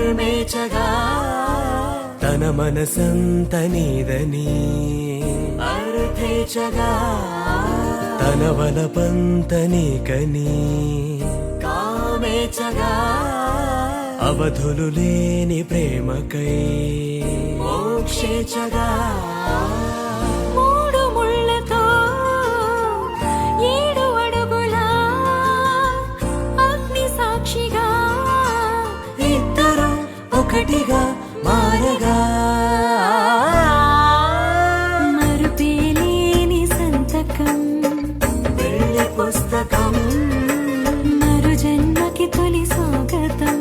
నిర్మేచగా తన మనసంత నీదని అర్థేచగా తన వలపంత నీకని కామేచగా అవధులు లేని ప్రేమకై మోక్షేచగా మూడు ముళ్ళతో 7 అడుగుల అగ్ని సాక్షిగా ఇద్దరు ఒకటిగా మారగా మరుపేలేని సంతకం వెళ్ళి పుస్తకం మరు జన్మకి తొలి స్వాగతం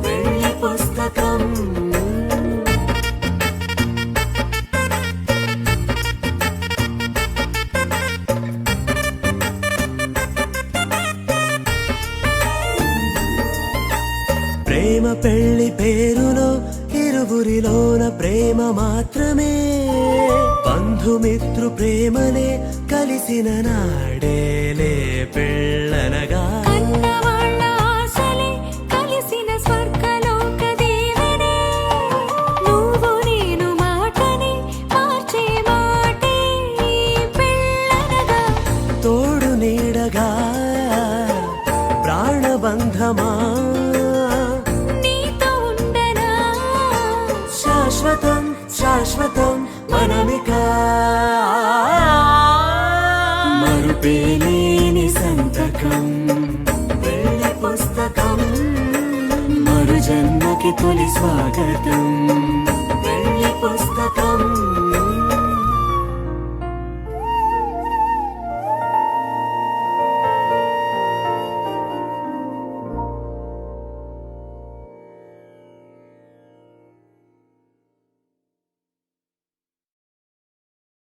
వెళ్ళి పుస్తకం ప్రేమ పెళ్లి పేరులో ఇరువురిలోన ప్రేమ మాత్రమే బంధుమిత్రు ప్రేమలే కలిసిన నాడేలే పెళ్ళనగా కన్నవాళ్ళ ఆశలే కలిసిన స్వర్గలోక దీవెనే నువ్వు నేను మాటని మార్చే మాటే పెళ్ళనగా తోడు నీడగా ప్రాణబంధమా నీతో ఉండనా శాశ్వతం శాశ్వతం మనమిక మరుపేలేని సంతకం వెళ్ళి పుస్తకం మరు జన్మకి తొలి స్వాగతం